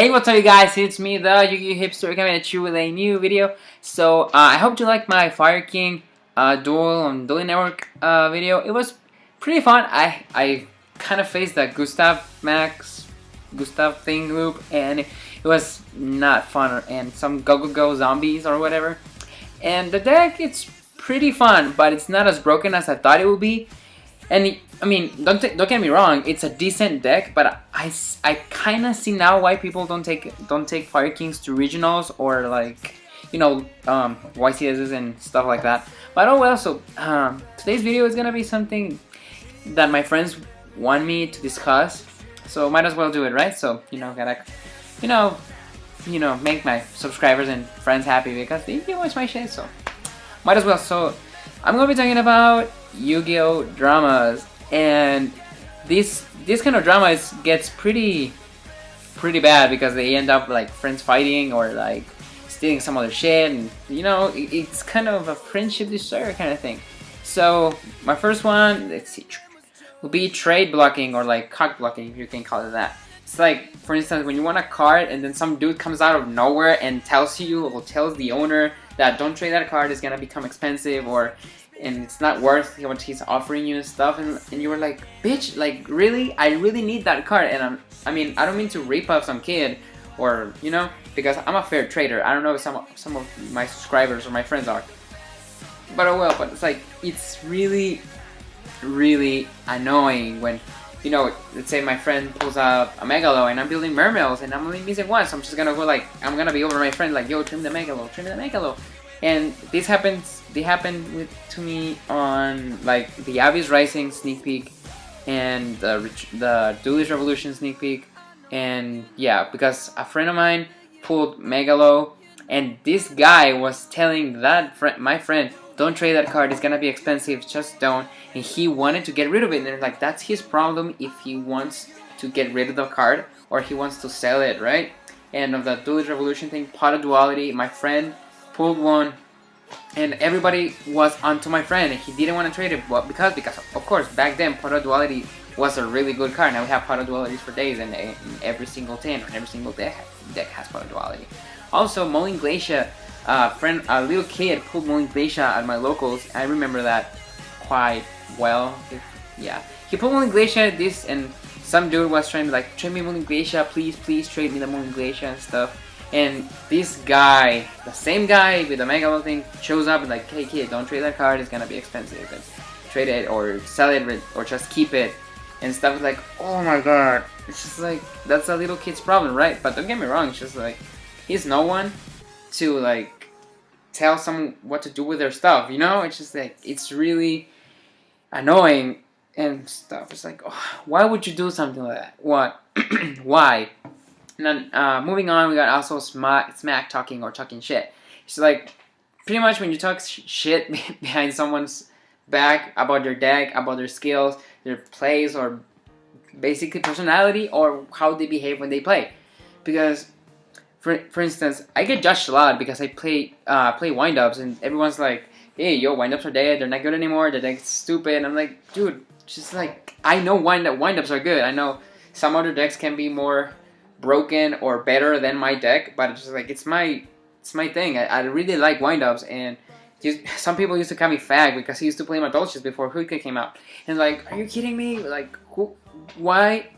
Hey, what's up you guys, it's me, the Yu-Gi-Oh! Hipster, coming at you with a new video. So, I hope you like my Fire King duel on Dueling Network video. It was pretty fun. I kind of faced that Gustav thing loop, and it was not fun, and some go zombies or whatever. And the deck, it's pretty fun, but it's not as broken as I thought it would be. And I mean, don't get me wrong, it's a decent deck, but I kind of see now why people don't take Fire Kings to regionals or like, you know, YCSs and stuff like that. But oh well. So today's video is gonna be something that my friends want me to discuss, so might as well do it, right? So gotta make my subscribers and friends happy because they watch my shit, so might as well. So I'm gonna be talking about Yu-Gi-Oh! Dramas, and this kind of drama gets pretty bad because they end up like friends fighting or like stealing some other shit, and it's kind of a friendship destroyer kind of thing. So my first one, let's see, will be trade blocking, or like cock blocking, if you can call it that. It's like, for instance, when you want a card and then some dude comes out of nowhere and tells you, or tells the owner that don't trade that card, it's gonna become expensive, and it's not worth what he's offering you and stuff, and you were like, bitch, like really? I really need that card. And I mean, I don't mean to rip off some kid, or because I'm a fair trader. I don't know if some of my subscribers or my friends are, but oh well. But it's like, it's really annoying when let's say my friend pulls up a Megalo and I'm building Mermails and I'm only missing one, so I'm just gonna go like, I'm gonna be over my friend like, yo, trim the Megalo. And they happened to me on like the Abyss Rising sneak peek and the Duelist Revolution sneak peek, and yeah, because a friend of mine pulled Megalo and this guy was telling my friend, don't trade that card, it's gonna be expensive, just don't. And he wanted to get rid of it, and they're like, that's his problem if he wants to get rid of the card or he wants to sell it, right? And of the Duelist Revolution thing, Pot of Duality, my friend pulled one, and everybody was onto my friend, and he didn't want to trade it. Well, because of course back then Pot of Duality was a really good card. Now we have Pot of Dualities for days, and every single 10 or every single deck has Pot of Duality. Also, Mulling Glacier, a little kid pulled Mulling Glacier at my locals. I remember that quite well. Yeah, he pulled Mulling Glacier, and some dude was trying to like, trade me Mulling Glacier, please trade me the Mulling Glacier and stuff. And this guy, the same guy with the Megalo thing, shows up and like, hey kid, don't trade that card, it's gonna be expensive, and trade it or sell it or just keep it and stuff. Like, oh my god, it's just like, that's a little kid's problem, right? But don't get me wrong, it's just like, he's no one to like tell someone what to do with their stuff, It's just like, it's really annoying and stuff. It's like, oh, why would you do something like that? What? Why? And then moving on, we got also smack talking or talking shit. It's like, pretty much when you talk shit behind someone's back about their deck, about their skills, their plays, or basically personality, or how they behave when they play. Because, for instance, I get judged a lot because I play wind-ups, and everyone's like, hey, yo, wind-ups are dead, they're not good anymore, the deck's stupid. And I'm like, dude, just like, I know wind-ups are good. I know some other decks can be more broken or better than my deck, but it's just like, it's my thing. I really like wind-ups, and some people used to call me fag because he used to play my Dolces before Hoodka came out. And like, are you kidding me? Like, why?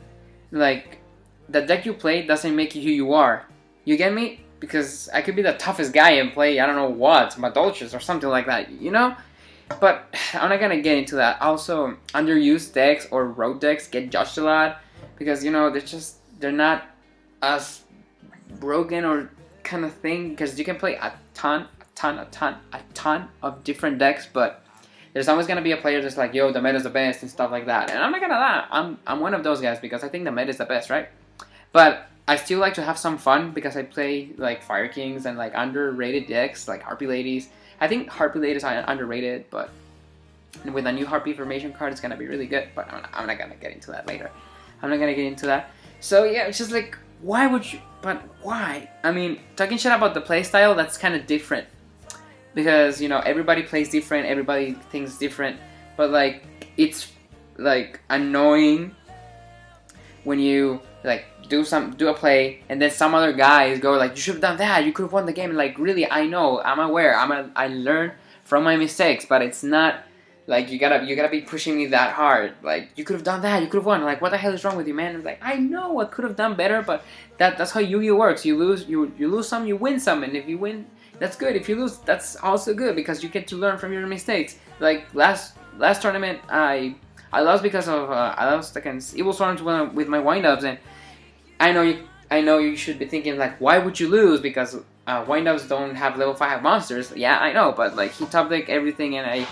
Like, the deck you play doesn't make you who you are. You get me? Because I could be the toughest guy and play, I don't know what, my Dolces or something like that, But I'm not gonna get into that. Also, underused decks or road decks get judged a lot because they're not as broken or kind of thing, because you can play a ton of different decks, but there's always gonna be a player that's like, yo, the meta's the best and stuff like that. And I'm not gonna lie, I'm one of those guys because I think the meta is the best, right? But I still like to have some fun because I play like Fire Kings and like underrated decks like Harpy Ladies. I think Harpy Ladies are underrated, but with a new Harpy formation card, it's gonna be really good. But I'm not gonna get into that later. I'm not gonna get into that. So yeah, it's just like, why would you? But why? I mean, talking shit about the playstyle, that's kind of different. Because, everybody plays different, everybody thinks different. But like, it's like annoying when you like do a play, and then some other guys go like, you should have done that, you could have won the game. And like, really, I know, I'm aware, I learn from my mistakes, but it's not like you gotta be pushing me that hard. Like, you could have done that, you could have won. Like, what the hell is wrong with you, man? Like, I know I could have done better, but that's how Yu-Gi-Oh works. You lose some, you win some, and if you win, that's good. If you lose, that's also good, because you get to learn from your mistakes. Like last tournament, I lost because of I lost against Evil Storms with my wind-ups, and I know you should be thinking like, why would you lose? Because wind-ups don't have level 5 monsters. Yeah, I know, but like, he top decked everything, and I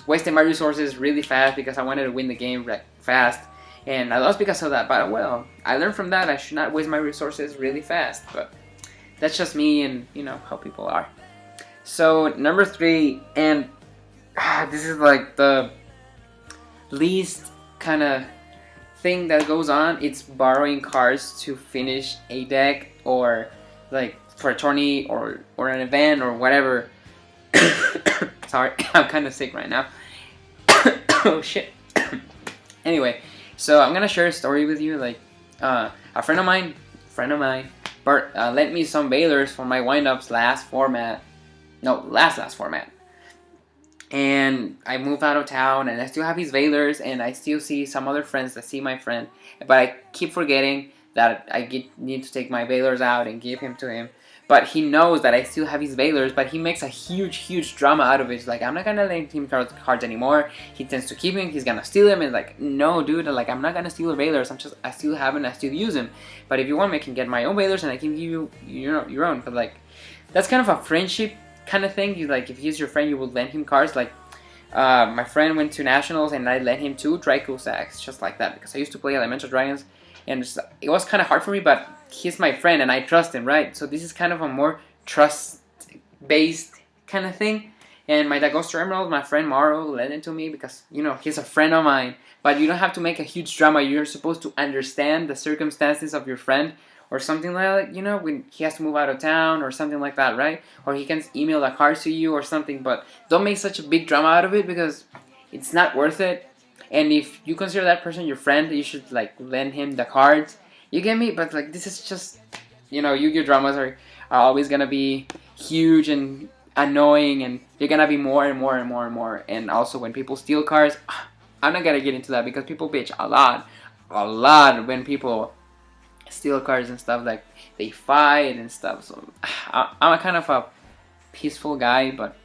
wasted my resources really fast because I wanted to win the game like fast, and I lost because of that. But well, I learned from that. I should not waste my resources really fast. But that's just me, and you know how people are. So number 3, and this is like the least kind of thing that goes on. It's borrowing cards to finish a deck, or like for a tourney or an event or whatever. Sorry, I'm kind of sick right now. Oh shit. Anyway, so I'm gonna share a story with you. Like, a friend of mine, lent me some Veilers for my wind-ups last format. No, last format. And I moved out of town, and I still have his Veilers, and I still see some other friends that see my friend, but I keep forgetting that I need to take my Veilers out and give him to him. But he knows that I still have his Veilers, but he makes a huge drama out of it. He's like, I'm not gonna lend him cards anymore. He tends to keep him, he's gonna steal him. And like, no dude, like, I'm not gonna steal your Veilers. I still have them, I still use them. But if you want me, I can get my own Veilers, and I can give you your own. But like, that's kind of a friendship kind of thing. You like, if he's your friend, you will lend him cards. Like, my friend went to nationals, and I lent him 2 Draco sacks, just like that, because I used to play Elemental Dragons, and it was kind of hard for me, but he's my friend and I trust him, right? So this is kind of a more trust-based kind of thing. And my Dagoster Emerald, my friend Maro lent it to me because, you know, he's a friend of mine. But you don't have to make a huge drama. You're supposed to understand the circumstances of your friend, or something like that, you know, when he has to move out of town or something like that, right? Or he can email the cards to you or something. But don't make such a big drama out of it, because it's not worth it. And if you consider that person your friend, you should like lend him the cards. You get me? But like, this is just, you know, Yu-Gi-Oh dramas are always gonna be huge and annoying, and they're gonna be more and more. And also, when people steal cards, I'm not gonna get into that, because people bitch a lot when people steal cards and stuff. Like, they fight and stuff. So I'm a kind of a peaceful guy, but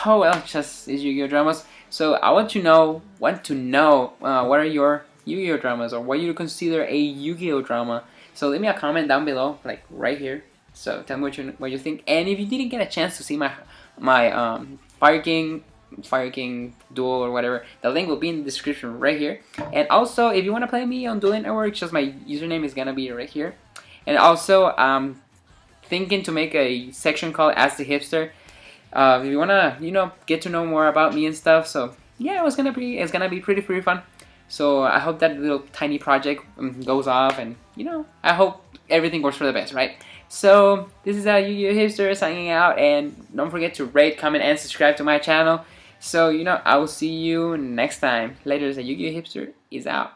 oh well, just is Yu-Gi-Oh dramas. So I want to know what are your Yu-Gi-Oh dramas, or what you consider a Yu-Gi-Oh drama. So leave me a comment down below, like right here. So tell me what you think. And if you didn't get a chance to see my Fire King duel or whatever, the link will be in the description right here. And also, if you want to play me on Dueling Network, just my username is gonna be right here. And also, thinking to make a section called Ask the Hipster. If you wanna, you know, get to know more about me and stuff. So yeah, it's gonna be pretty fun. So I hope that little tiny project goes off, and you know, I hope everything works for the best, right? So this is Yu-Gi-Oh Hipster signing out, and don't forget to rate, comment, and subscribe to my channel. So you know, I will see you next time. Later, Yu-Gi-Oh Hipster is out.